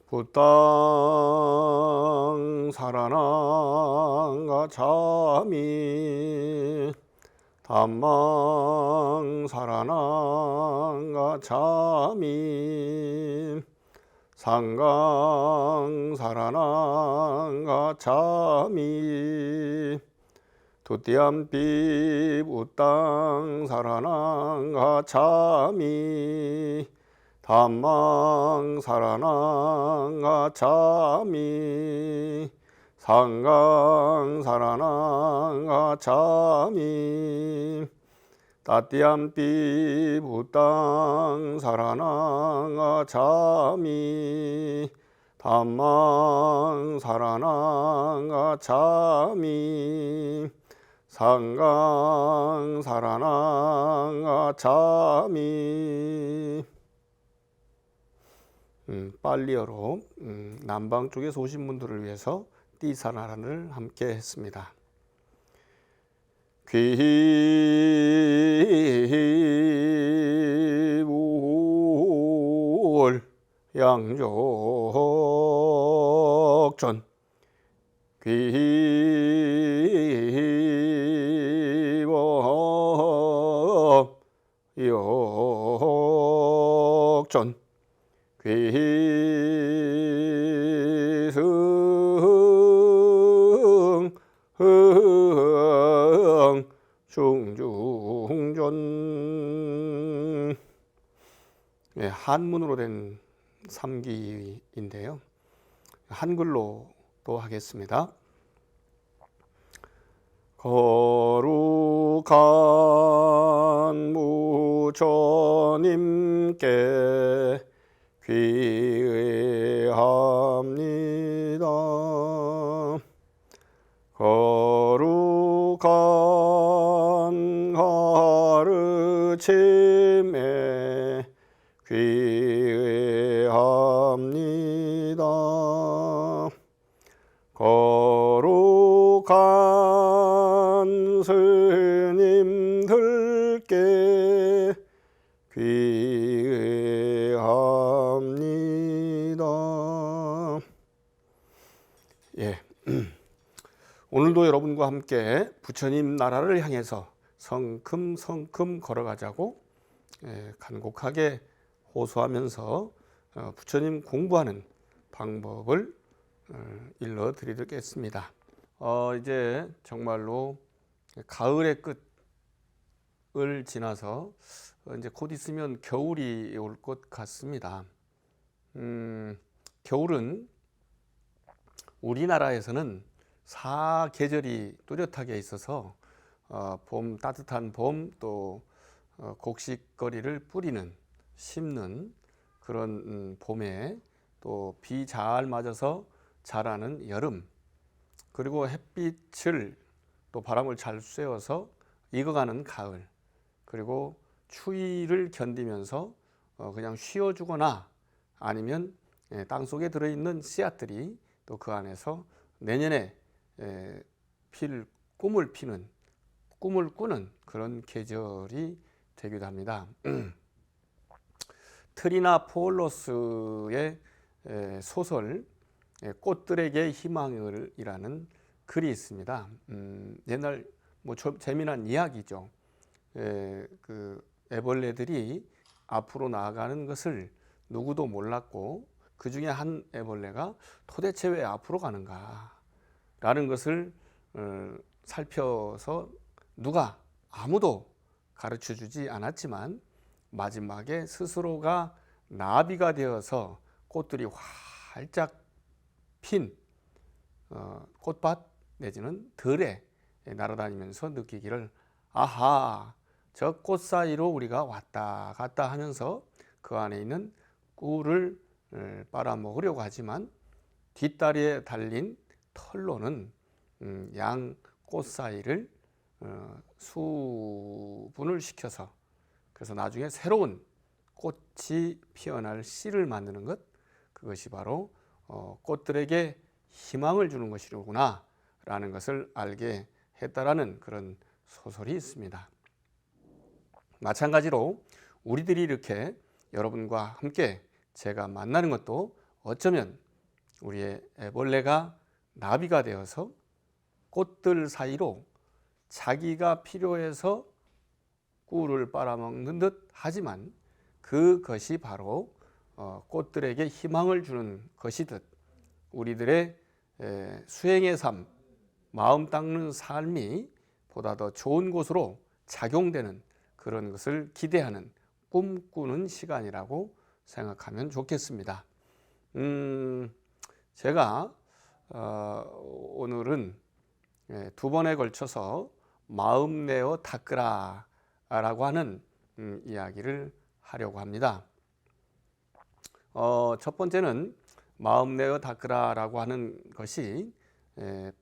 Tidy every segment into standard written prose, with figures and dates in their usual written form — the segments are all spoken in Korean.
부땅 살아난가 잠이 담망 살아난가 잠이 상강 살아난가 잠이 두띠암빛 우땅 살아난가 잠이 담망 살아난가 잠이 상강 살아난가 잠이 따띠암빛 우땅 살아난가 잠이 담망 살아난가 잠이 상강 살아난가 잠이 빨리어로 남방 쪽에서 오신 분들을 위해서 띠사나란을 함께 했습니다. 귀울 양족전 귀법 역전 귀승 중중전. 네, 한문으로 된 삼기인데요. 한글로 또 하겠습니다. 거룩한 무처님께 귀의합니다. 거룩한 가르침에 귀의합니다. 거룩한 스님들께 귀의합니다. 예. 오늘도 여러분과 함께 부처님 나라를 향해서 성큼성큼 걸어가자고 간곡하게 호소하면서 부처님 공부하는 방법을 일러드리겠습니다. 이제 정말로 가을의 끝을 지나서 이제 곧 있으면 겨울이 올 것 같습니다. 겨울은 우리나라에서는 사계절이 뚜렷하게 있어서 봄, 따뜻한 봄, 또 곡식거리를 뿌리는, 심는 그런 봄에 또 비 잘 맞아서 자라는 여름, 그리고 햇빛을 또 바람을 잘 쐬어서 익어가는 가을, 그리고 추위를 견디면서 그냥 쉬어주거나 아니면 땅속에 들어있는 씨앗들이 또 그 안에서 내년에 꿈을 피는, 꿈을 꾸는 그런 계절이 되기도 합니다. 트리나 포올로스의 소설 꽃들에게 희망을이라는 글이 있습니다. 옛날 뭐 재미난 이야기죠. 그 애벌레들이 앞으로 나아가는 것을 누구도 몰랐고 그 중에 한 애벌레가 도대체 왜 앞으로 가는가 라는 것을 살펴서 누가 아무도 가르쳐 주지 않았지만 마지막에 스스로가 나비가 되어서 꽃들이 활짝 핀 꽃밭 내지는 들에 날아다니면서 느끼기를, 아하, 저 꽃 사이로 우리가 왔다 갔다 하면서 그 안에 있는 꿀을 빨아먹으려고 하지만 뒷다리에 달린 털로는 양 꽃 사이를 수분을 시켜서, 그래서 나중에 새로운 꽃이 피어날 씨를 만드는 것, 그것이 바로 꽃들에게 희망을 주는 것이로구나 라는 것을 알게 했다라는 그런 소설이 있습니다. 마찬가지로 우리들이 이렇게 여러분과 함께 제가 만나는 것도 어쩌면 우리의 애벌레가 나비가 되어서 꽃들 사이로 자기가 필요해서 꿀을 빨아먹는 듯 하지만 그것이 바로 꽃들에게 희망을 주는 것이듯 우리들의 수행의 삶, 마음 닦는 삶이 보다 더 좋은 곳으로 작용되는 그런 것을 기대하는 꿈꾸는 시간이라고 생각하면 좋겠습니다. 제가 오늘은 두 번에 걸쳐서 마음 내어 닦으라 라고 하는 이야기를 하려고 합니다. 첫 번째는 마음 내어 닦으라 라고 하는 것이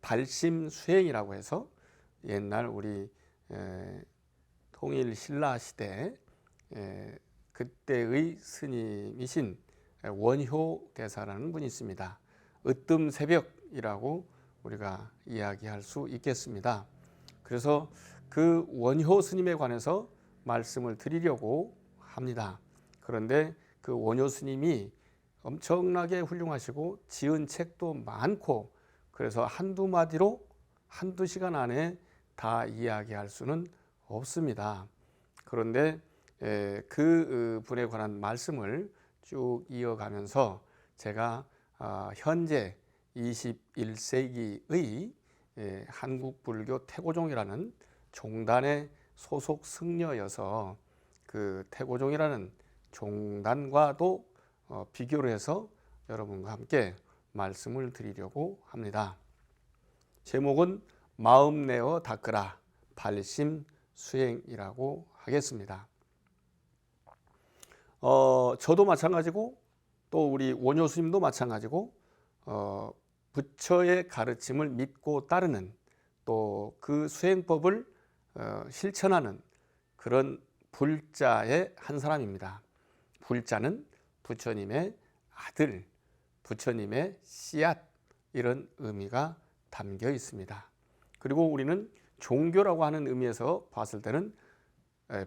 발심 수행이라고 해서 옛날 우리 통일 신라 시대 그때의 스님이신 원효 대사라는 분이 있습니다. 으뜸 새벽이라고 우리가 이야기할 수 있겠습니다. 그래서 그 원효 스님에 관해서 말씀을 드리려고 합니다. 그런데 그 원효 스님이 엄청나게 훌륭하시고 지은 책도 많고 그래서 한두 마디로 한두 시간 안에 다 이야기할 수는 없습니다. 그런데 그 분에 관한 말씀을 쭉 이어가면서 제가 현재 21세기의 한국 불교 태고종이라는 종단의 소속 승려여서 그 태고종이라는 종단과도 비교를 해서 여러분과 함께 말씀을 드리려고 합니다. 제목은 마음 내어 닦으라 발심 수행이라고 하겠습니다. 저도 마찬가지고 또 우리 원효 스님도 마찬가지고 부처의 가르침을 믿고 따르는 또 그 수행법을 실천하는 그런 불자의 한 사람입니다. 불자는 부처님의 아들, 부처님의 씨앗 이런 의미가 담겨 있습니다. 그리고 우리는 종교라고 하는 의미에서 봤을 때는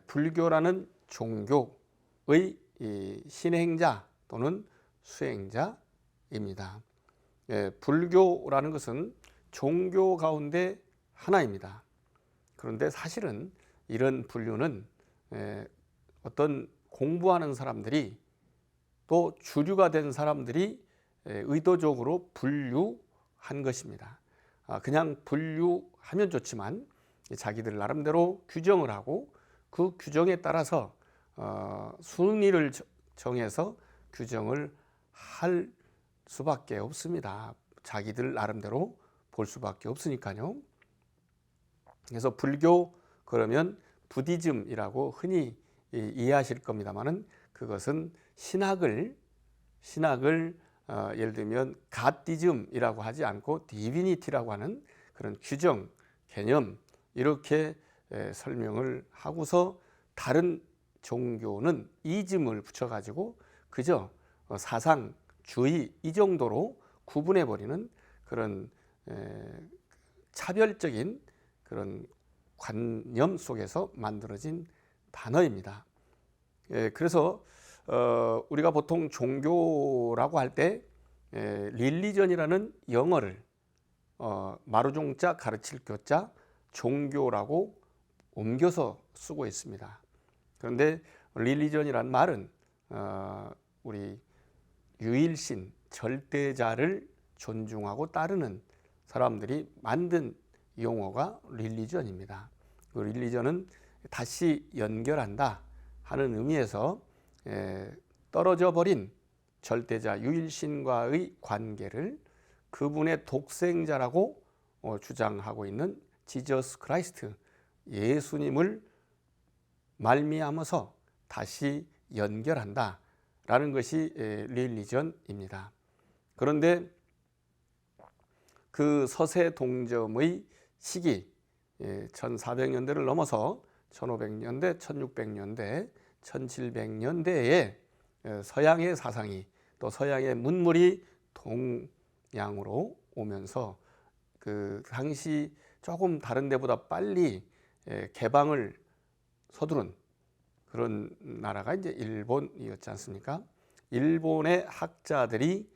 불교라는 종교의 신행자 또는 수행자입니다. 불교라는 것은 종교 가운데 하나입니다. 그런데 사실은 이런 분류는 어떤 공부하는 사람들이 또 주류가 된 사람들이 의도적으로 분류한 것입니다. 그냥 분류하면 좋지만 자기들 나름대로 규정을 하고 그 규정에 따라서 순위를 정해서 규정을 할 수밖에 없습니다. 자기들 나름대로 볼 수밖에 없으니까요. 그래서 불교 그러면 부디즘이라고 흔히 이해하실 겁니다만은 그것은 신학을 예를 들면 갓디즘이라고 하지 않고 디비니티라고 하는 그런 규정, 개념 이렇게 설명을 하고서 다른 종교는 이즘을 붙여가지고 그저 사상, 주의 이 정도로 구분해버리는 그런 차별적인 그런 관념 속에서 만들어진 단어입니다. 그래서 우리가 보통 종교라고 할 때 릴리전이라는 영어를 마루종자 가르칠 교자 종교라고 옮겨서 쓰고 있습니다. 그런데 릴리전이란 말은 우리 유일신 절대자를 존중하고 따르는 사람들이 만든 용어가 릴리전입니다. 그 릴리전은 다시 연결한다 하는 의미에서 떨어져 버린 절대자 유일신과의 관계를 그분의 독생자라고 주장하고 있는 지저스 크라이스트 예수님을 말미암아서 다시 연결한다 라는 것이 릴리전입니다. 그런데 그 서세 동점의 시기 1400년대를 넘어서 1500년대, 1600년대, 1700년대에 서양의 사상이 또 서양의 문물이 동양으로 오면서 그 당시 조금 다른 데보다 빨리 개방을 서두른 그런 나라가 이제 일본이었지 않습니까? 일본의 학자들이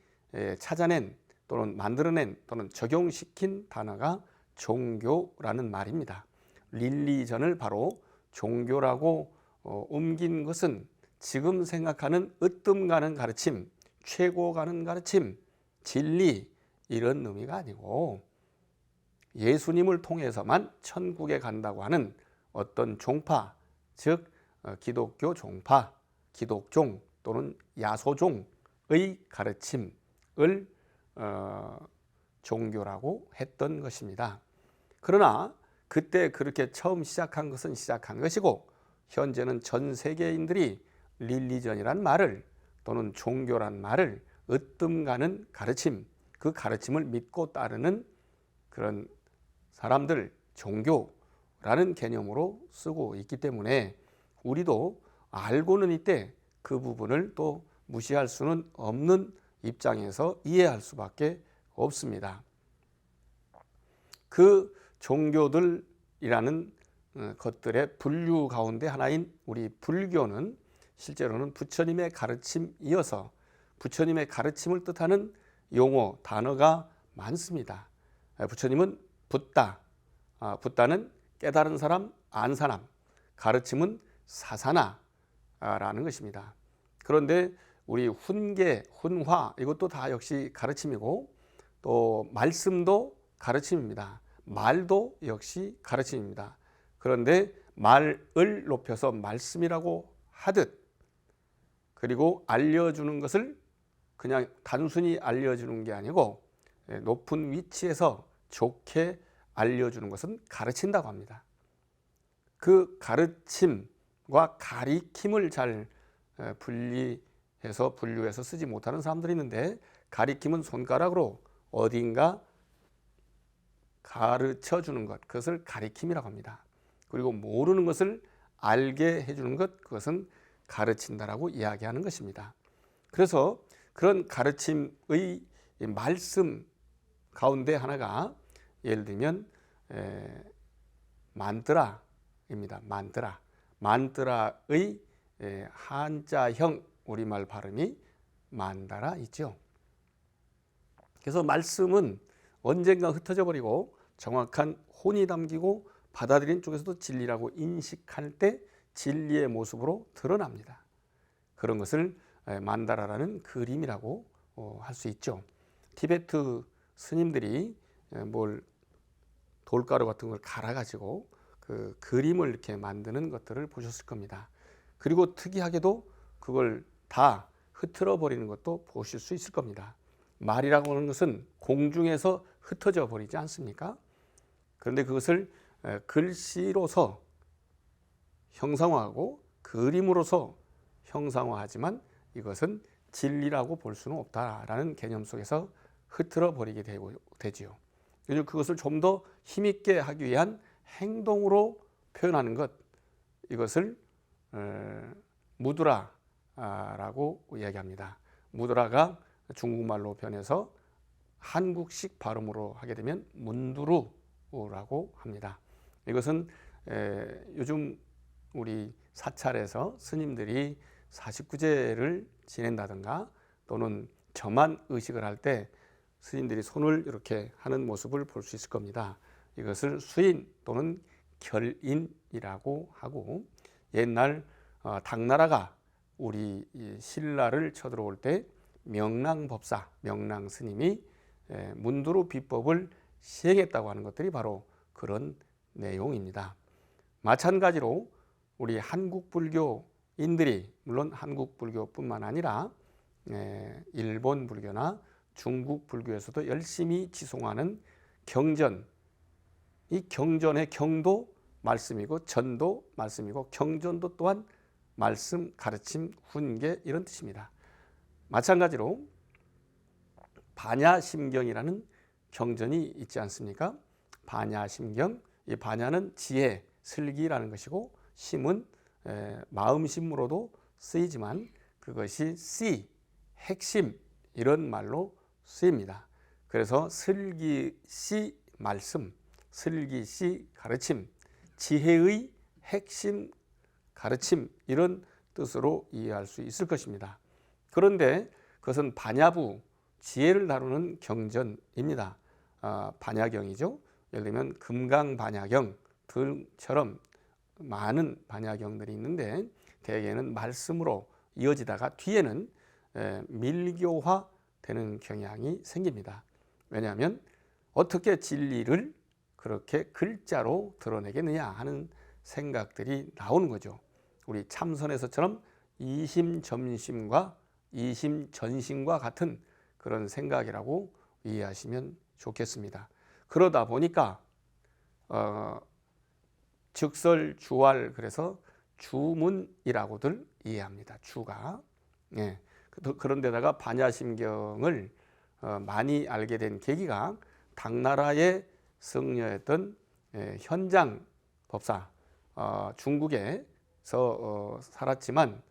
찾아낸 또는 만들어낸 또는 적용시킨 단어가 종교라는 말입니다. 릴리전을 바로 종교라고 옮긴 것은 지금 생각하는 으뜸 가는 가르침, 최고 가는 가르침, 진리 이런 의미가 아니고 예수님을 통해서만 천국에 간다고 하는 어떤 종파, 즉 기독교 종파, 기독종 또는 야소종의 가르침을 종교라고 했던 것입니다. 그러나 그때 그렇게 처음 시작한 것은 시작한 것이고 현재는 전 세계인들이 릴리전이란 말을 또는 종교란 말을 으뜸 가는 가르침, 그 가르침을 믿고 따르는 그런 사람들, 종교라는 개념으로 쓰고 있기 때문에 우리도 알고는 있되 그 부분을 또 무시할 수는 없는 입장에서 이해할 수밖에 없습니다. 그 종교들이라는 것들의 분류 가운데 하나인 우리 불교는 실제로는 부처님의 가르침이어서 부처님의 가르침을 뜻하는 용어, 단어가 많습니다. 부처님은 붓다, 붓다는 깨달은 사람, 안 사람, 가르침은 사사나라는 것입니다. 그런데 우리 훈계, 훈화 이것도 다 역시 가르침이고 또 말씀도 가르침입니다. 말도 역시 가르침입니다. 그런데 말을 높여서 말씀이라고 하듯 그리고 알려주는 것을 그냥 단순히 알려주는 게 아니고 높은 위치에서 좋게 알려주는 것은 가르친다고 합니다. 그 가르침과 가리킴을 잘 분류해서 쓰지 못하는 사람들이 있는데 가리킴은 손가락으로 어딘가 가르쳐 주는 것, 그것을 가리킴이라고 합니다. 그리고 모르는 것을 알게 해주는 것, 그것은 가르친다라고 이야기하는 것입니다. 그래서 그런 가르침의 말씀 가운데 하나가 예를 들면 만트라입니다. 만트라의 한자형 우리말 발음이 만다라 있죠. 그래서 말씀은 언젠가 흩어져 버리고 정확한 혼이 담기고 받아들인 쪽에서도 진리라고 인식할 때 진리의 모습으로 드러납니다. 그런 것을 만다라라는 그림이라고 할 수 있죠. 티베트 스님들이 돌가루 같은 걸 갈아가지고 그 그림을 이렇게 만드는 것들을 보셨을 겁니다. 그리고 특이하게도 그걸 다 흐트러 버리는 것도 보실 수 있을 겁니다. 말이라고 하는 것은 공중에서 흩어져 버리지 않습니까? 그런데 그것을 글씨로서 형상화하고 그림으로서 형상화하지만 이것은 진리라고 볼 수는 없다라는 개념 속에서 흐트러 버리게 되지요. 그래서 그것을 좀 더 힘있게 하기 위한 행동으로 표현하는 것, 이것을 무드라라고 이야기합니다. 무드라가 중국말로 변해서 한국식 발음으로 하게 되면 문두루라고 합니다. 이것은 요즘 우리 사찰에서 스님들이 49제를 지낸다든가 또는 저만 의식을 할 때 스님들이 손을 이렇게 하는 모습을 볼 수 있을 겁니다. 이것을 수인 또는 결인이라고 하고 옛날 당나라가 우리 신라를 쳐들어올 때 명랑법사, 명랑스님이 문두루 비법을 시행했다고 하는 것들이 바로 그런 내용입니다. 마찬가지로 우리 한국 불교인들이 물론 한국 불교뿐만 아니라 일본 불교나 중국 불교에서도 열심히 지송하는 경전, 이 경전의 경도 말씀이고 전도 말씀이고 경전도 또한 말씀, 가르침, 훈계 이런 뜻입니다. 마찬가지로 반야심경이라는 경전이 있지 않습니까? 반야심경, 이 반야는 지혜, 슬기라는 것이고 심은 마음심으로도 쓰이지만 그것이 씨, 핵심 이런 말로 쓰입니다. 그래서 슬기씨 말씀, 슬기씨 가르침, 지혜의 핵심 가르침 이런 뜻으로 이해할 수 있을 것입니다. 그런데 그것은 반야부 지혜를 다루는 경전입니다. 반야경이죠. 예를 들면 금강반야경들처럼 많은 반야경들이 있는데 대개는 말씀으로 이어지다가 뒤에는 밀교화 되는 경향이 생깁니다. 왜냐하면 어떻게 진리를 그렇게 글자로 드러내겠느냐 하는 생각들이 나오는 거죠. 우리 참선에서처럼 이심점심과 이심전심과 같은 그런 생각이라고 이해하시면 좋겠습니다. 그러다 보니까 즉설주활, 그래서 주문이라고들 이해합니다. 주가. 예. 그런데다가 반야심경을 많이 알게 된 계기가 당나라의 성녀였던 현장 법사, 중국에서 살았지만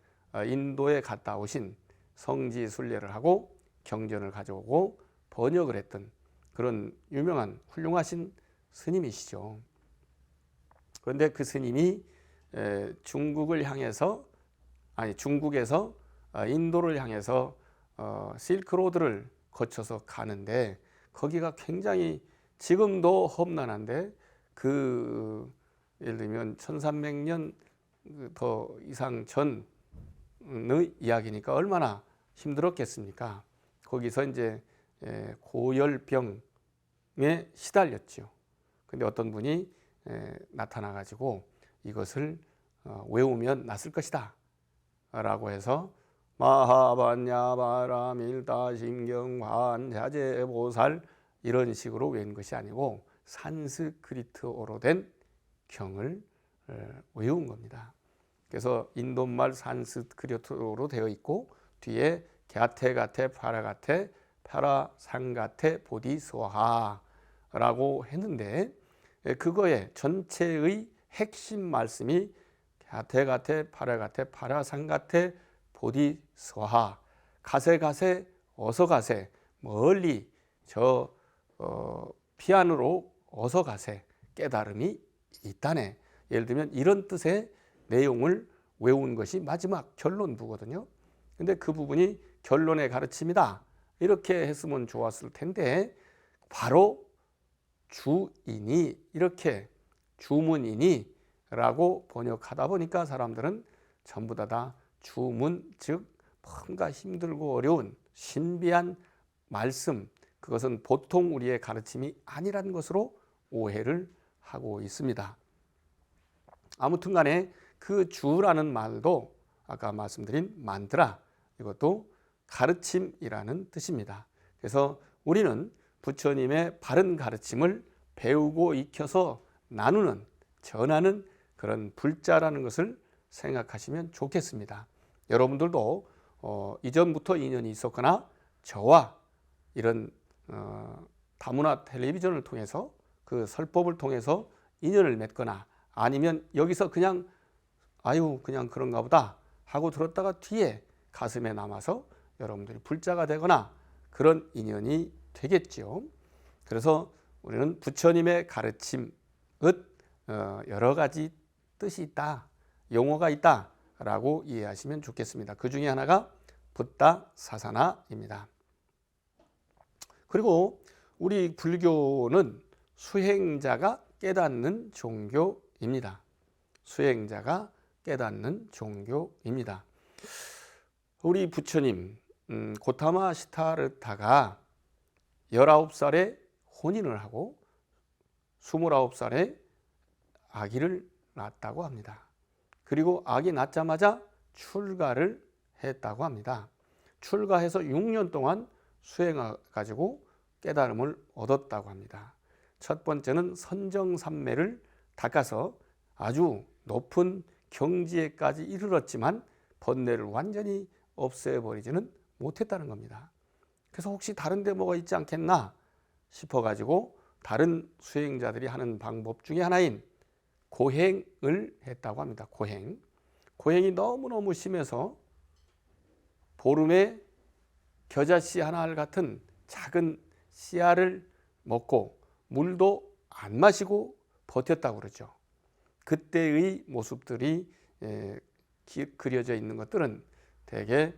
인도에 갔다 오신 성지순례를 하고 경전을 가져오고 번역을 했던 그런 유명한 훌륭하신 스님이시죠. 그런데 그 스님이 중국에서 인도를 향해서 실크로드를 거쳐서 가는데 거기가 굉장히 지금도 험난한데 예를 들면 1300년 더 이상 전의 이야기니까 얼마나 힘들었겠습니까? 거기서 이제 고열병에 시달렸죠. 근데 어떤 분이 나타나 가지고 이것을 외우면 낫을 것이다 라고 해서 마하반야바라밀다심경환자재보살 이런 식으로 외운 것이 아니고 산스크리트어로 된 경을 외운 겁니다. 그래서 인도말 산스크리트어로 되어 있고 뒤에 갸테가테 파라가테 파라상가테 보디스와하라고 했는데 그거의 전체의 핵심 말씀이 갸테가테 파라가테 파라상가테 보디스와하, 가세 어서 가세, 멀리 저 피안으로 어서 가세, 깨달음이 있다네. 예를 들면 이런 뜻의 내용을 외운 것이 마지막 결론부거든요. 근데 그 부분이 결론의 가르침이다 이렇게 했으면 좋았을 텐데 바로 주이니 이렇게 주문이니 라고 번역하다 보니까 사람들은 전부 다 주문, 즉 뭔가 힘들고 어려운 신비한 말씀, 그것은 보통 우리의 가르침이 아니라는 것으로 오해를 하고 있습니다. 아무튼 간에 그 주라는 말도 아까 말씀드린 만드라, 이것도 가르침이라는 뜻입니다. 그래서 우리는 부처님의 바른 가르침을 배우고 익혀서 나누는, 전하는 그런 불자라는 것을 생각하시면 좋겠습니다. 여러분들도 이전부터 인연이 있었거나 저와 이런 다문화 텔레비전을 통해서 그 설법을 통해서 인연을 맺거나 아니면 여기서 그냥 그냥 그런가 보다 하고 들었다가 뒤에 가슴에 남아서 여러분들이 불자가 되거나 그런 인연이 되겠죠. 그래서 우리는 부처님의 가르침은 여러 가지 뜻이 있다, 용어가 있다라고 이해하시면 좋겠습니다. 그 중에 하나가 붓다 사사나입니다. 그리고 우리 불교는 수행자가 깨닫는 종교입니다. 수행자가 깨닫는 종교입니다. 우리 부처님 고타마 시타르타가 19살에 혼인을 하고 29살에 아기를 낳았다고 합니다. 그리고 아기 낳자마자 출가를 했다고 합니다. 출가해서 6년 동안 수행해가지고 깨달음을 얻었다고 합니다. 첫 번째는 선정삼매를 닦아서 아주 높은 경지에까지 이르렀지만 번뇌를 완전히 없애버리지는 못했다는 겁니다. 그래서 혹시 다른 데 뭐가 있지 않겠나 싶어가지고 다른 수행자들이 하는 방법 중에 하나인 고행을 했다고 합니다. 고행이 너무너무 심해서 보름에 겨자씨 하나알 같은 작은 씨알을 먹고 물도 안 마시고 버텼다고 그러죠. 그때의 모습들이 그려져 있는 것들은 대개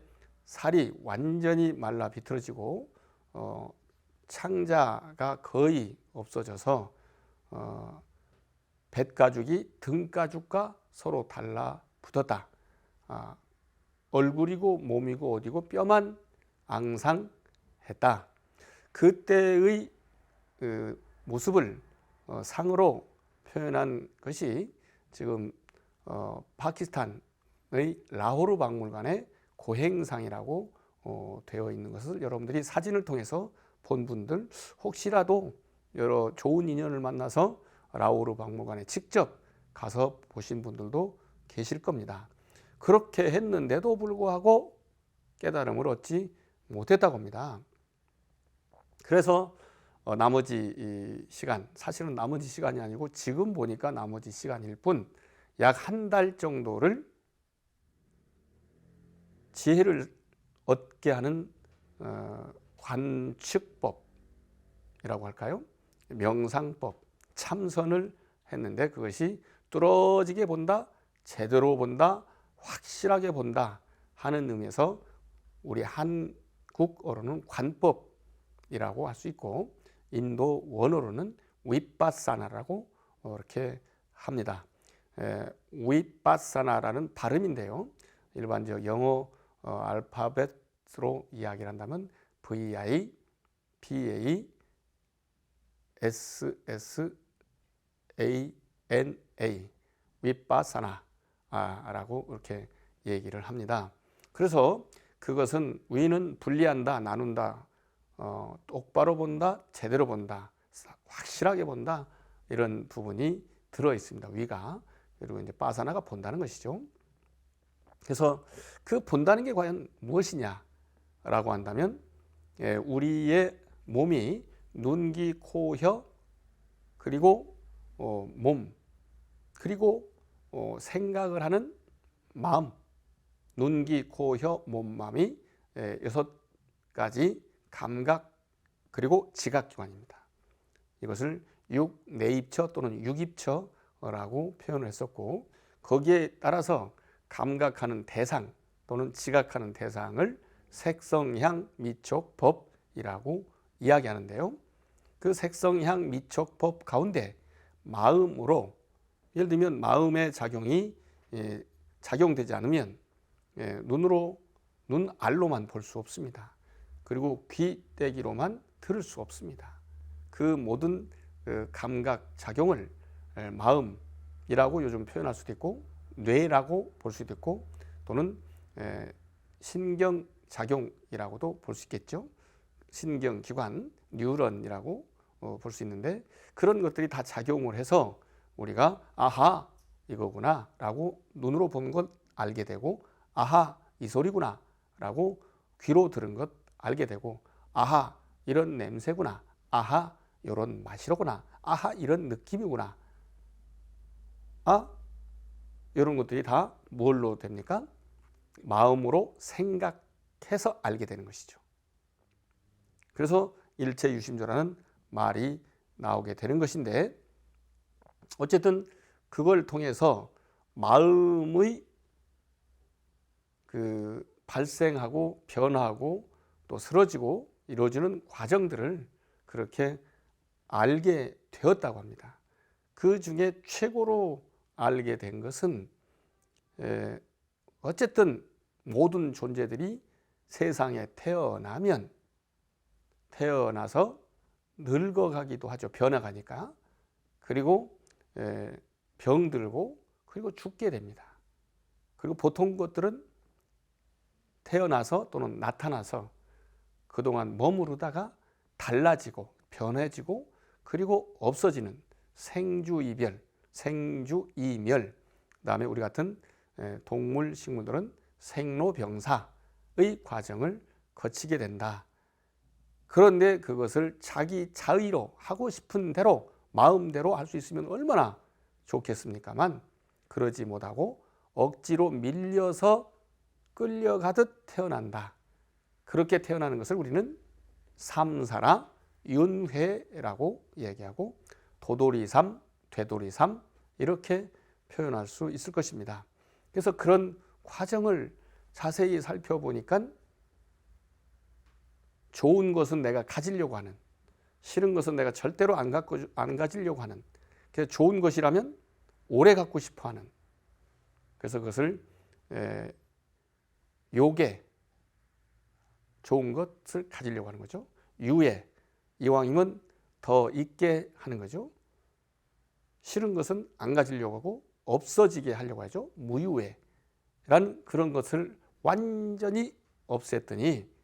살이 완전히 말라 비틀어지고 창자가 거의 없어져서 뱃가죽이 등가죽과 서로 달라붙었다. 얼굴이고 몸이고 어디고 뼈만 앙상했다. 그때의 그 모습을 상으로 표현한 것이 지금 파키스탄의 라호르 박물관의 고행상이라고 되어 있는 것을 여러분들이 사진을 통해서 본 분들, 혹시라도 여러 좋은 인연을 만나서 라호르 박물관에 직접 가서 보신 분들도 계실 겁니다. 그렇게 했는데도 불구하고 깨달음을 얻지 못했다고 합니다. 그래서 나머지 시간, 사실은 나머지 시간이 아니고 지금 보니까 나머지 시간일 뿐, 약 한 달 정도를 지혜를 얻게 하는 관측법이라고 할까요? 명상법, 참선을 했는데 그것이 뚫어지게 본다, 제대로 본다, 확실하게 본다 하는 의미에서 우리 한국어로는 관법이라고 할 수 있고, 인도 원어로는 위파사나라고 이렇게 합니다. 위파사나라는 발음인데요, 일반적 영어 알파벳으로 이야기를 한다면 VI, PA, SSANA, 위파사나라고 이렇게 얘기를 합니다. 그래서 그것은 위는 분리한다, 나눈다, 똑바로 본다, 제대로 본다, 확실하게 본다, 이런 부분이 들어 있습니다. 위가. 그리고 이제 파사나가 본다는 것이죠. 그래서 그 본다는 게 과연 무엇이냐라고 한다면, 우리의 몸이 눈, 귀, 코, 혀, 그리고 몸, 그리고 생각을 하는 마음, 눈, 귀, 코, 혀, 몸, 마음이 6가지 감각 그리고 지각기관입니다. 이것을 육내입처 또는 육입처라고 표현을 했었고, 거기에 따라서 감각하는 대상 또는 지각하는 대상을 색성향 미촉법이라고 이야기하는데요. 그 색성향 미촉법 가운데 마음으로, 예를 들면 마음의 작용이 작용되지 않으면 눈 알로만 볼 수 없습니다. 그리고 귀때기로만 들을 수 없습니다. 그 모든 감각 작용을 마음이라고 요즘 표현할 수도 있고, 뇌라고 볼 수도 있고, 또는 신경작용이라고도 볼 수 있겠죠. 신경기관, 뉴런이라고 볼 수 있는데, 그런 것들이 다 작용을 해서 우리가 아하 이거구나 라고 눈으로 본 것 알게 되고, 아하 이 소리구나 라고 귀로 들은 것 알게 되고, 아하 이런 냄새구나, 아하 이런 맛이로구나, 아하 이런 느낌이구나, 이런 것들이 다 뭘로 됩니까? 마음으로 생각해서 알게 되는 것이죠. 그래서 일체유심조라는 말이 나오게 되는 것인데, 어쨌든 그걸 통해서 마음의 그 발생하고 변화하고 또 쓰러지고 이루어지는 과정들을 그렇게 알게 되었다고 합니다. 그 중에 최고로 알게 된 것은, 어쨌든 모든 존재들이 세상에 태어나서 늙어가기도 하죠. 변화가니까. 그리고 병들고, 그리고 죽게 됩니다. 그리고 보통 것들은 태어나서 또는 나타나서 그동안 머무르다가 달라지고 변해지고 그리고 없어지는 생주이별, 생주이멸, 그다음에 우리 같은 동물, 식물들은 생로병사의 과정을 거치게 된다. 그런데 그것을 자기 자의로 하고 싶은 대로 마음대로 할 수 있으면 얼마나 좋겠습니까만, 그러지 못하고 억지로 밀려서 끌려가듯 태어난다. 그렇게 태어나는 것을 우리는 삼사라 윤회라고 얘기하고, 도돌이삼, 되돌이삼 이렇게 표현할 수 있을 것입니다. 그래서 그런 과정을 자세히 살펴보니까 좋은 것은 내가 가지려고 하는, 싫은 것은 내가 절대로 안 가지려고 하는, 그래서 좋은 것이라면 오래 갖고 싶어 하는, 그래서 그것을 요계, 좋은 것을 가지려고 하는 거죠. 유예, 이왕이면 더 있게 하는 거죠. 싫은 것은 안 가지려고 하고 없어지게 하려고 하죠. 무유회라는 그런 것을 완전히 없앴더니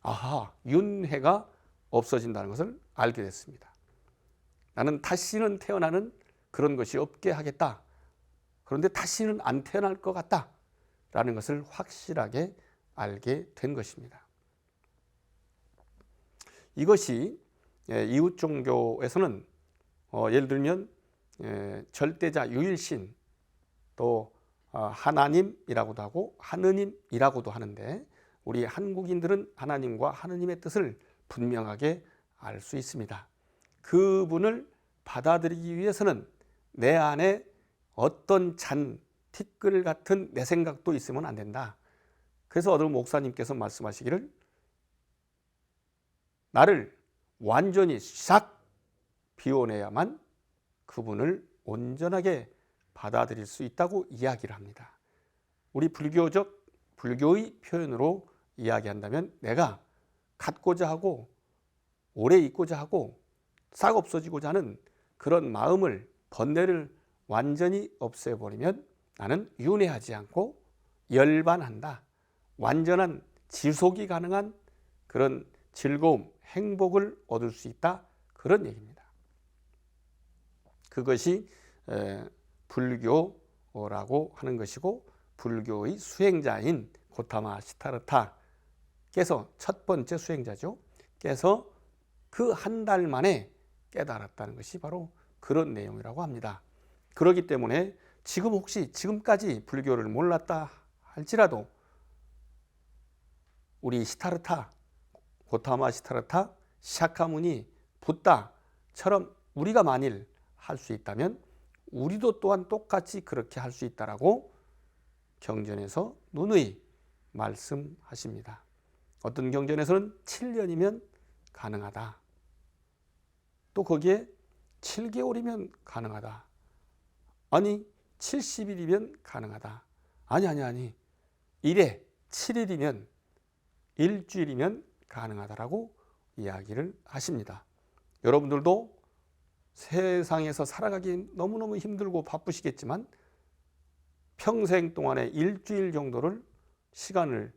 아하, 윤회가 없어진다는 것을 알게 됐습니다. 나는 다시는 태어나는 그런 것이 없게 하겠다. 그런데 다시는 안 태어날 것 같다. 라는 것을 확실하게 알게 된 것입니다. 이것이 이웃 종교에서는 예를 들면 절대자 유일신, 또 하나님이라고도 하고 하느님이라고도 하는데, 우리 한국인들은 하나님과 하느님의 뜻을 분명하게 알 수 있습니다. 그분을 받아들이기 위해서는 내 안에 어떤 티끌 같은 내 생각도 있으면 안 된다. 그래서 어느 목사님께서 말씀하시기를, 나를 완전히 싹 비워내야만 그분을 온전하게 받아들일 수 있다고 이야기를 합니다. 우리 불교의 표현으로 이야기한다면, 내가 갖고자 하고 오래 있고자 하고 싹 없어지고자 하는 그런 마음을, 번뇌를 완전히 없애버리면 나는 윤회하지 않고 열반한다. 완전한 지속이 가능한 그런 즐거움, 행복을 얻을 수 있다. 그런 얘기입니다. 그것이 불교라고 하는 것이고, 불교의 수행자인 고타마 시타르타께서, 첫 번째 수행자죠, 께서 그 한 달 만에 깨달았다는 것이 바로 그런 내용이라고 합니다. 그렇기 때문에 지금 혹시 지금까지 불교를 몰랐다 할지라도 우리 시타르타, 고타마 시타르타, 샤카무니, 붓다처럼 우리가 만일 할 수 있다면 우리도 또한 똑같이 그렇게 할 수 있다라고 경전에서 누누이 말씀하십니다. 어떤 경전에서는 7년이면 가능하다. 또 거기에 7개월이면 가능하다. 아니 70일이면 가능하다. 아니 1회 7일이면, 일주일이면 가능하다라고 이야기를 하십니다. 여러분들도 세상에서 살아가기 너무너무 힘들고 바쁘시겠지만 평생 동안에 일주일 정도를 시간을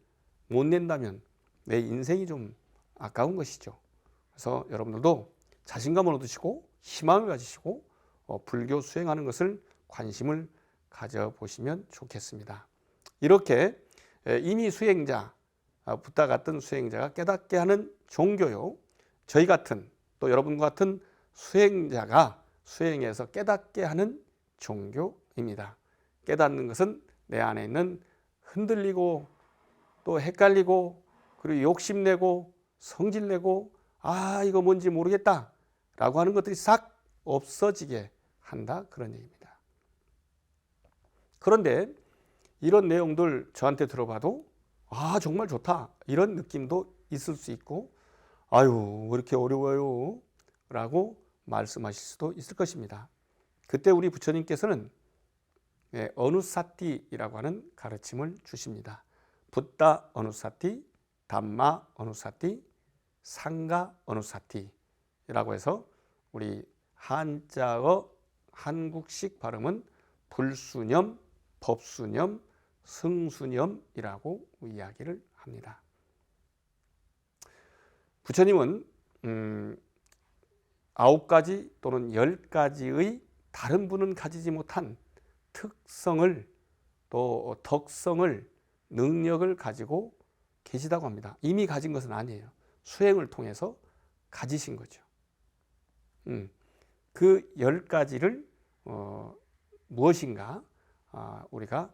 못 낸다면 내 인생이 좀 아까운 것이죠. 그래서 여러분들도 자신감을 얻으시고 희망을 가지시고 불교 수행하는 것을 관심을 가져보시면 좋겠습니다. 이렇게 이미 수행자, 붓다 같은 수행자가 깨닫게 하는 종교요, 저희 같은, 또 여러분과 같은 수행자가 수행해서 깨닫게 하는 종교입니다. 깨닫는 것은 내 안에 있는 흔들리고 또 헷갈리고 그리고 욕심내고 성질내고 이거 뭔지 모르겠다 라고 하는 것들이 싹 없어지게 한다, 그런 얘기입니다. 그런데 이런 내용들 저한테 들어봐도 정말 좋다 이런 느낌도 있을 수 있고, 왜 이렇게 어려워요 라고 말씀하실 수도 있을 것입니다. 그때 우리 부처님께서는 어누사티라고 하는 가르침을 주십니다. 붓다 어누사티, 담마 어누사티, 상가 어누사티라고 해서 우리 한자어 한국식 발음은 불수념, 법수념, 승수념이라고 이야기를 합니다. 부처님은 9가지 또는 10가지의 다른 분은 가지지 못한 특성을, 또 덕성을, 능력을 가지고 계시다고 합니다. 이미 가진 것은 아니에요. 수행을 통해서 가지신 거죠. 그 10가지를 무엇인가 우리가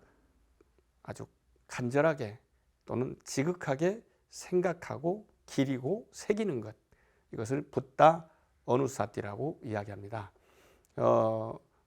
아주 간절하게 또는 지극하게 생각하고 기리고 새기는 것, 이것을 붓다 어누사티라고 이야기합니다.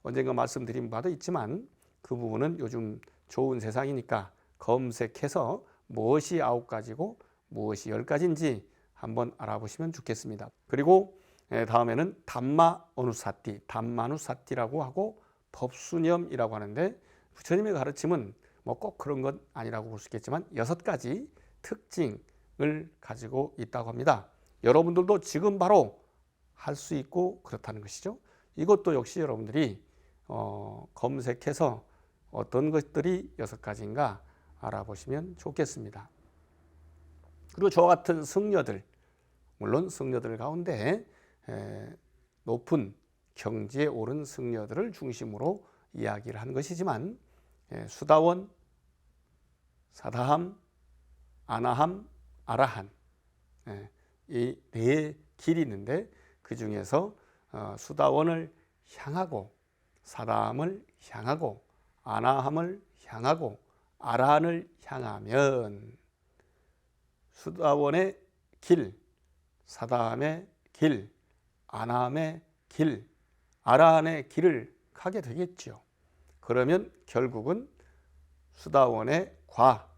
언젠가 말씀드린 바도 있지만 그 부분은 요즘 좋은 세상이니까 검색해서 무엇이 9가지고 무엇이 10가지인지 한번 알아보시면 좋겠습니다. 그리고 다음에는 담마어누사띠, 담마누사띠라고 하고 법수념이라고 하는데 부처님의 가르침은 뭐 꼭 그런 건 아니라고 볼 수 있겠지만 6가지 특징을 가지고 있다고 합니다. 여러분들도 지금 바로 할 수 있고 그렇다는 것이죠. 이것도 역시 여러분들이 검색해서 어떤 것들이 6가지인가 알아보시면 좋겠습니다. 그리고 저와 같은 승려들, 물론 승려들 가운데 높은 경지에 오른 승려들을 중심으로 이야기를 한 것이지만 수다원, 사다함, 아나함, 아라한 이 네 길이 있는데 그 중에서 수다원을 향하고 사다함을 향하고 아나함을 향하고 아라한을 향하면 수다원의 길, 사다함의 길, 아나함의 길, 아라한의 길을 가게 되겠죠. 그러면 결국은 수다원의 과,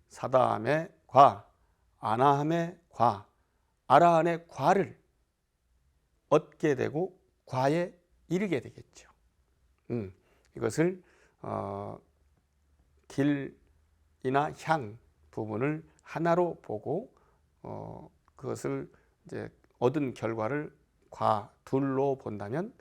사다함의 과, 아나함의 과, 아라한의 과를 얻게 되고 과에 이르게 되겠죠. 이것을 길이나 향 부분을 하나로 보고 그것을 이제 얻은 결과를 과 둘로 본다면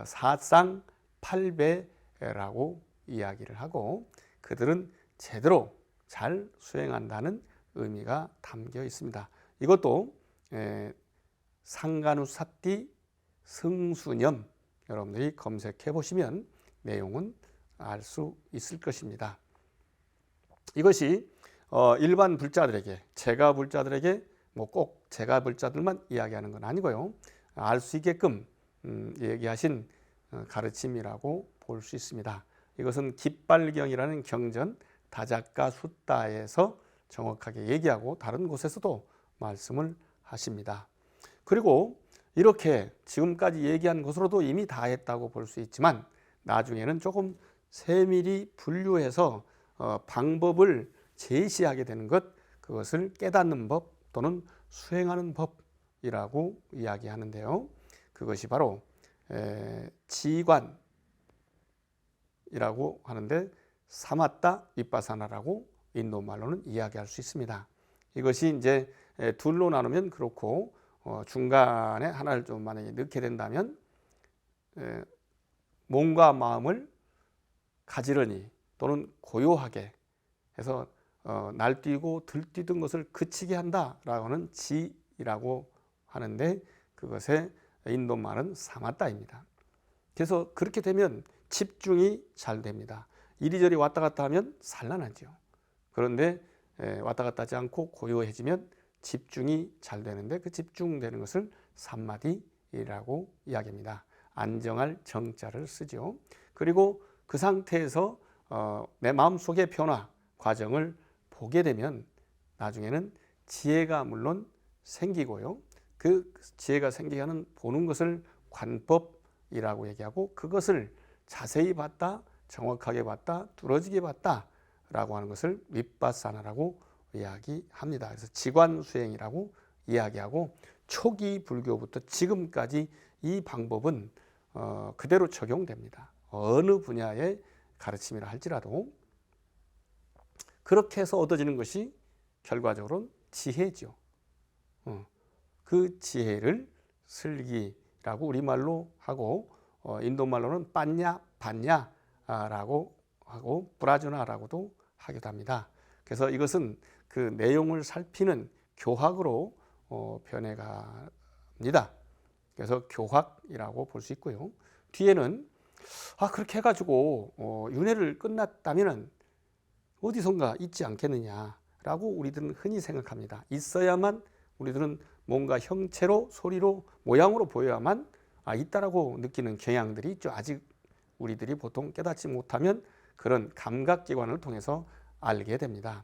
사쌍팔배라고 이야기를 하고 그들은 제대로 잘 수행한다는 의미가 담겨 있습니다. 이것도 상간우사띠 승수념 여러분들이 검색해 보시면 내용은 알 수 있을 것입니다. 이것이 일반 불자들에게 제가 불자들에게 뭐 꼭 제가 불자들만 이야기하는 건 아니고요. 알 수 있게끔 얘기하신 가르침이라고 볼 수 있습니다. 이것은 깃발경이라는 경전 다작가 숫다에서 정확하게 얘기하고 다른 곳에서도 말씀을 하십니다. 그리고 이렇게 지금까지 얘기한 것으로도 이미 다 했다고 볼 수 있지만 나중에는 조금 세밀히 분류해서 방법을 제시하게 되는 것, 그것을 깨닫는 법 또는 수행하는 법이라고 이야기하는데요. 그것이 바로 지관이라고 하는데 사마타 비파사나라고 인도 말로는 이야기할 수 있습니다. 이것이 이제 둘로 나누면 그렇고 중간에 하나를 좀 만약에 넣게 된다면 몸과 마음을 가지런히 또는 고요하게 해서 날뛰고 들뛰던 것을 그치게 한다라고 하는 지라고 하는데 그것의 인도 말은 사마타입니다. 그래서 그렇게 되면 집중이 잘 됩니다. 이리저리 왔다 갔다 하면 산란하죠. 그런데 왔다 갔다 하지 않고 고요해지면 집중이 잘 되는데 그 집중되는 것을 삼마디라고 이야기합니다. 안정할 정자를 쓰죠. 그리고 그 상태에서 내 마음속의 변화 과정을 보게 되면 나중에는 지혜가 물론 생기고요. 그 지혜가 생기게 하는 보는 것을 관법이라고 얘기하고 그것을 자세히 봤다, 정확하게 봤다, 뚫어지게 봤다 라고 하는 것을 윗바사나라고 이야기합니다. 그래서 지관수행이라고 이야기하고 초기 불교부터 지금까지 이 방법은 그대로 적용됩니다. 어느 분야의 가르침이라 할지라도 그렇게 해서 얻어지는 것이 결과적으로는 지혜죠. 그 지혜를 슬기라고 우리말로 하고 인도말로는 빠냐 반냐라고 하고 브라주나라고도 하기도 합니다. 그래서 이것은 그 내용을 살피는 교학으로 변해갑니다. 그래서 교학이라고 볼 수 있고요. 뒤에는 그렇게 해가지고 윤회를 끝났다면 어디선가 있지 않겠느냐라고 우리들은 흔히 생각합니다. 있어야만 우리들은 뭔가 형체로 소리로 모양으로 보여야만 있다라고 느끼는 경향들이 있죠. 아직 우리들이 보통 깨닫지 못하면 그런 감각기관을 통해서 알게 됩니다.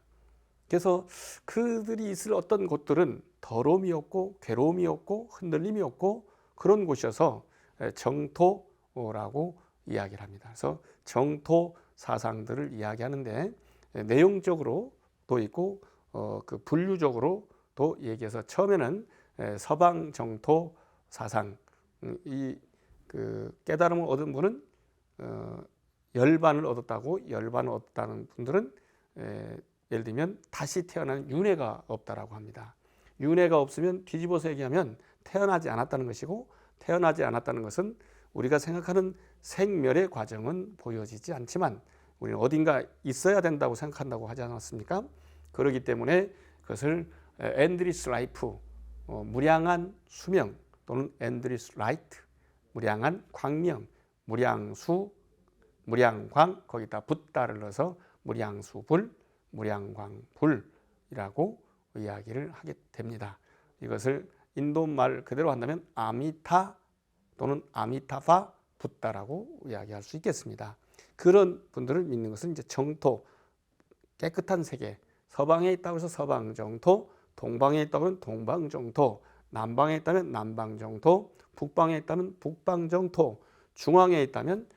그래서 그들이 있을 어떤 곳들은 더러움이 없고 괴로움이 없고 흔들림이 없고 그런 곳이어서 정토라고 이야기를 합니다. 그래서 정토 사상들을 이야기하는데 내용적으로도 있고 그 분류적으로 정토도 얘기해서 처음에는 서방 정토 사상, 이 그 깨달음을 얻은 분은 열반을 얻었다고, 열반을 얻었다는 분들은 예를 들면 다시 태어나는 윤회가 없다라고 합니다. 윤회가 없으면 뒤집어서 얘기하면 태어나지 않았다는 것이고, 태어나지 않았다는 것은 우리가 생각하는 생멸의 과정은 보여지지 않지만 우리는 어딘가 있어야 된다고 생각한다고 하지 않았습니까? 그렇기 때문에 그것을 엔드리스 라이프, 무량한 수명 또는 엔드리스 라이트, 무량한 광명, 무량수, 무량광, 거기다 붓다를 넣어서 무량수불, 무량광불이라고 이야기를 하게 됩니다. 이것을 인도말 그대로 한다면 아미타 또는 아미타파 붓다라고 이야기할 수 있겠습니다. 그런 분들을 믿는 것은 이제 정토, 깨끗한 세계, 서방에 있다고 해서 서방 정토, 동방에 있다고 하면 동방 정토, 남방에 있다면 남방 정토, 북방에 있다면 북방 정토, 중앙에 있다면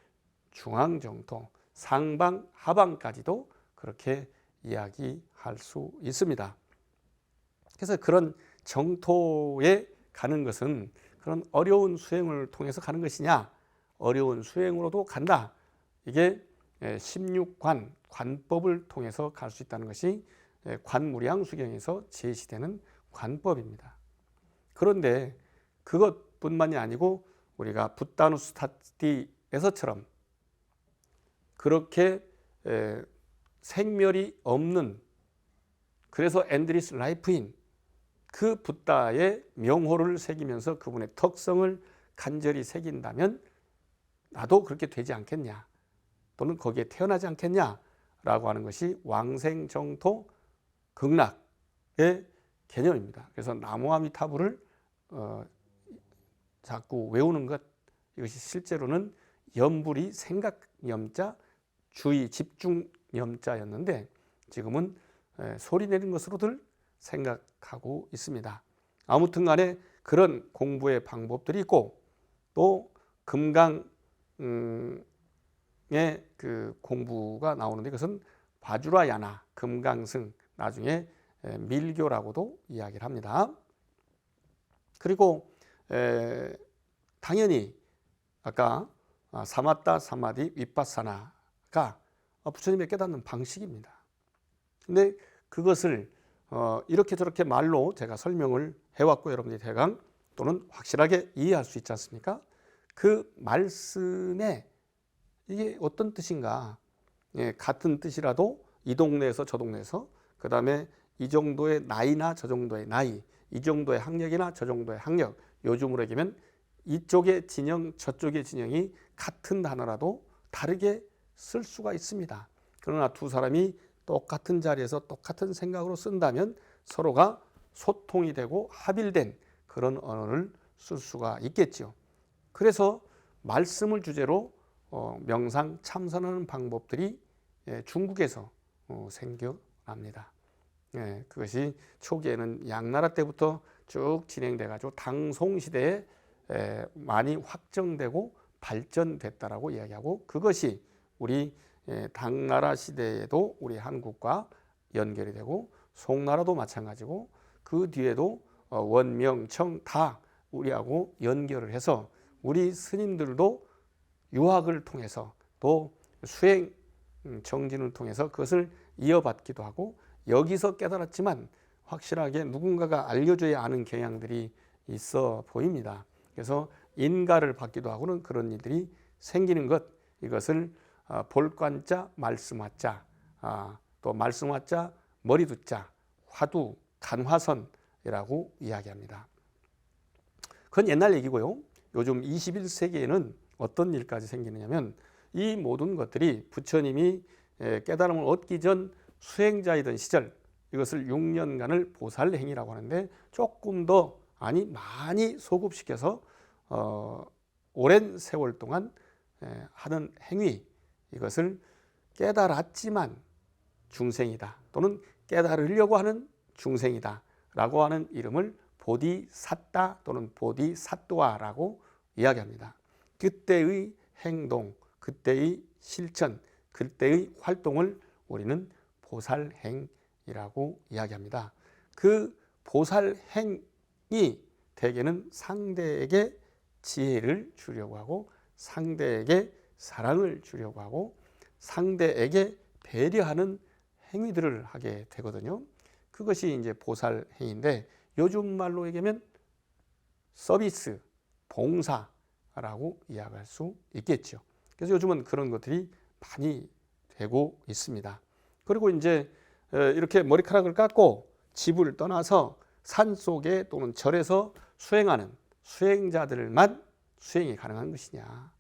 중앙 정토, 상방, 하방까지도 그렇게 이야기할 수 있습니다. 그래서 그런 정토에 가는 것은 그런 어려운 수행을 통해서 가는 것이냐, 어려운 수행으로도 간다. 이게 16관, 관법을 통해서 갈 수 있다는 것이 관무량수경에서 제시되는 관법입니다. 그런데 그것뿐만이 아니고 우리가 붓다누스타티에서처럼 그렇게 생멸이 없는, 그래서 엔드리스 라이프인 그 붓다의 명호를 새기면서 그분의 특성을 간절히 새긴다면 나도 그렇게 되지 않겠냐, 또는 거기에 태어나지 않겠냐라고 하는 것이 왕생정토 극락의 개념입니다. 그래서 나무아미타불을 자꾸 외우는 것, 이것이 실제로는 염불이 생각염자, 주의 집중염자였는데 지금은 소리 내는 것으로들 생각하고 있습니다. 아무튼 간에 그런 공부의 방법들이 있고, 또 금강의 그 공부가 나오는데 그것은 바주라야나, 금강승, 나중에 밀교라고도 이야기를 합니다. 그리고 당연히 아까 사마타 사마디 위파사나가 부처님의 깨닫는 방식입니다. 근데 그것을 이렇게 저렇게 말로 제가 설명을 해왔고 여러분들이 대강 또는 확실하게 이해할 수 있지 않습니까? 그 말씀에 이게 어떤 뜻인가, 같은 뜻이라도 이 동네에서 저 동네에서, 그 다음에 이 정도의 나이나 저 정도의 나이, 이 정도의 학력이나 저 정도의 학력, 요즘으로 얘기하면 이쪽의 진영 저쪽의 진영이 같은 단어라도 다르게 쓸 수가 있습니다. 그러나 두 사람이 똑같은 자리에서 똑같은 생각으로 쓴다면 서로가 소통이 되고 합일된 그런 언어를 쓸 수가 있겠죠. 그래서 말씀을 주제로 명상 참선하는 방법들이 중국에서 생겨납니다. 그것이 초기에는 양나라 때부터 쭉 진행돼 가지고 당송시대에 많이 확정되고 발전됐다라고 이야기하고, 그것이 우리 당나라 시대에도 우리 한국과 연결이 되고, 송나라도 마찬가지고, 그 뒤에도 원명, 청 다 우리하고 연결을 해서 우리 스님들도 유학을 통해서 또 수행 정진을 통해서 그것을 이어받기도 하고, 여기서 깨달았지만 확실하게 누군가가 알려줘야 아는 경향들이 있어 보입니다. 그래서 인가를 받기도 하고는 그런 일들이 생기는 것, 이것을 볼관자 말씀화자, 또 말씀화자 머리두자, 화두 간화선이라고 이야기합니다. 그건 옛날 얘기고요. 요즘 21세기에는 어떤 일까지 생기느냐면, 이 모든 것들이 부처님이 깨달음을 얻기 전 수행자이던 시절, 이것을 6년간을 보살행위라고 하는데 조금 더 많이 소급시켜서 오랜 세월 동안 하는 행위, 이것을 깨달았지만 중생이다 또는 깨달으려고 하는 중생이다 라고 하는 이름을 보디사따 또는 보디사또아라고 이야기합니다. 그때의 행동, 그때의 실천, 그때의 활동을 우리는 보살행이라고 이야기합니다. 그 보살행이 대개는 상대에게 지혜를 주려고 하고 상대에게 사랑을 주려고 하고 상대에게 배려하는 행위들을 하게 되거든요. 그것이 이제 보살행위인데 요즘 말로 얘기하면 서비스, 봉사라고 이야기할 수 있겠죠. 그래서 요즘은 그런 것들이 많이 되고 있습니다. 그리고 이제 이렇게 머리카락을 깎고 집을 떠나서 산 속에 또는 절에서 수행하는 수행자들만 수행이 가능한 것이냐?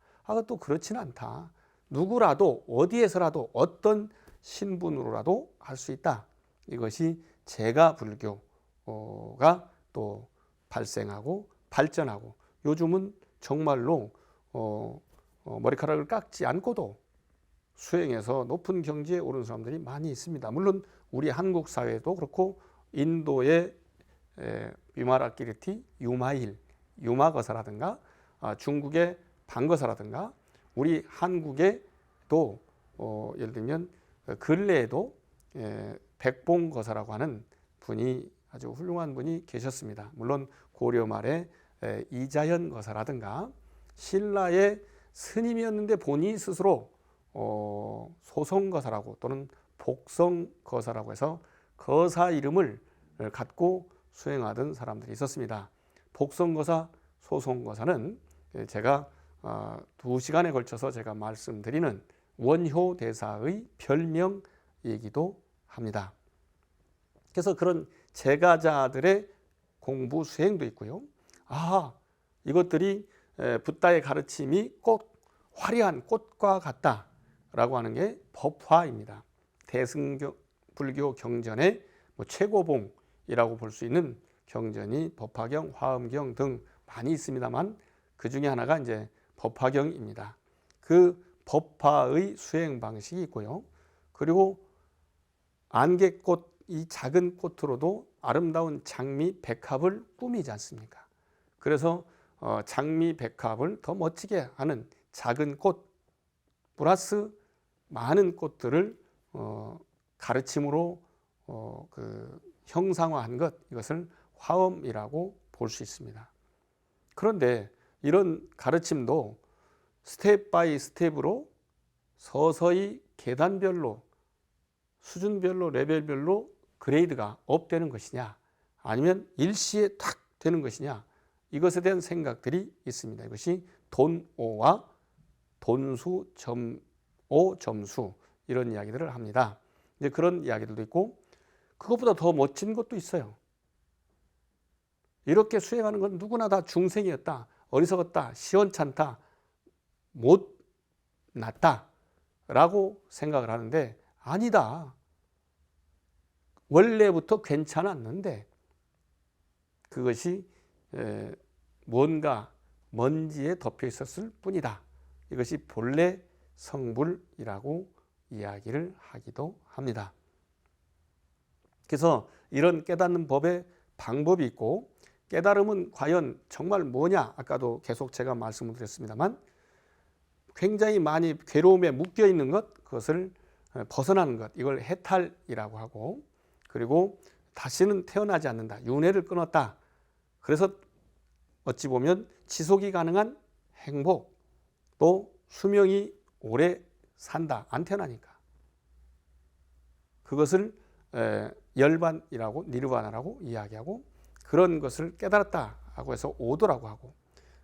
또 그렇지는 않다. 누구라도 어디에서라도 어떤 신분으로라도 할 수 있다. 이것이 제가 불교가 또 발생하고 발전하고 요즘은 정말로 머리카락을 깎지 않고도 수행해서 높은 경지에 오른 사람들이 많이 있습니다. 물론 우리 한국 사회도 그렇고 인도의 위마라키르티, 유마일, 유마거사라든가 중국의 방거사라든가 우리 한국에도 예를 들면 근래에도 백봉거사라고 하는 분이 아주 훌륭한 분이 계셨습니다. 물론 고려 말에 이자연 거사라든가 신라의 스님이었는데 본인이 스스로 소송거사라고 또는 복성거사라고 해서 거사 이름을 갖고 수행하던 사람들이 있었습니다. 복성거사, 소송거사는 제가 2시간에 걸쳐서 제가 말씀드리는 원효대사의 별명이기도 합니다. 그래서 그런 제가자들의 공부 수행도 있고요. 이것들이 붓다의 가르침이 꼭 화려한 꽃과 같다라고 하는 게 법화입니다. 대승교 불교 경전의 최고봉이라고 볼 수 있는 경전이 법화경, 화엄경 등 많이 있습니다만 그 중에 하나가 이제 법화경입니다. 그 법화의 수행 방식이 있고요. 그리고 안개꽃, 이 작은 꽃으로도 아름다운 장미 백합을 꾸미지 않습니까? 그래서 장미 백합을 더 멋지게 하는 작은 꽃 플러스 많은 꽃들을 가르침으로 형상화한 것, 이것을 화엄이라고 볼 수 있습니다. 그런데 이런 가르침도 스텝 바이 스텝으로 서서히 계단별로 수준별로 레벨별로 그레이드가 업되는 것이냐 아니면 일시에 탁 되는 것이냐 이것에 대한 생각들이 있습니다. 이것이 돈오와 돈수 점오 점수 이런 이야기들을 합니다. 이제 그런 이야기들도 있고 그것보다 더 멋진 것도 있어요. 이렇게 수행하는 건 누구나 다 중생이었다, 어리석었다, 시원찮다, 못났다 라고 생각을 하는데 아니다. 원래부터 괜찮았는데 그것이 뭔가 먼지에 덮여 있었을 뿐이다. 이것이 본래 성불이라고 이야기를 하기도 합니다. 그래서 이런 깨닫는 법의 방법이 있고 깨달음은 과연 정말 뭐냐? 아까도 계속 제가 말씀을 드렸습니다만 굉장히 많이 괴로움에 묶여 있는 것, 그것을 벗어나는 것, 이걸 해탈이라고 하고 그리고 다시는 태어나지 않는다. 윤회를 끊었다. 그래서 어찌 보면 지속이 가능한 행복, 또 수명이 오래 산다. 안 태어나니까. 그것을 열반이라고 니르바나라고 이야기하고 그런 것을 깨달았다고 해서 오도라고 하고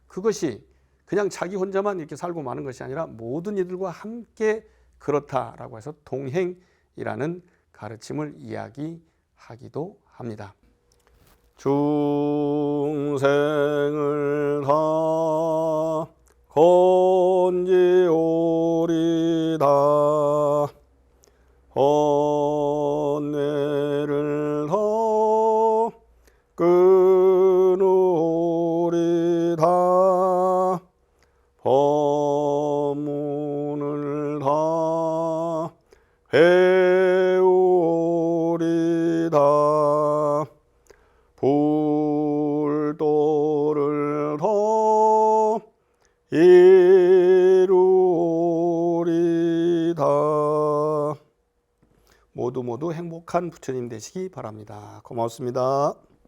그것이 그냥 자기 혼자만 이렇게 살고 마는 것이 아니라 모든 이들과 함께 그렇다라고 해서 동행이라는 가르침을 이야기하기도 합니다. 중생을 다 건지오리다 번뇌를 더 끊으리다 법문을 다 배우리다 불도를 더 이루리다. 모두 행복한 부처님 되시기 바랍니다. 고맙습니다.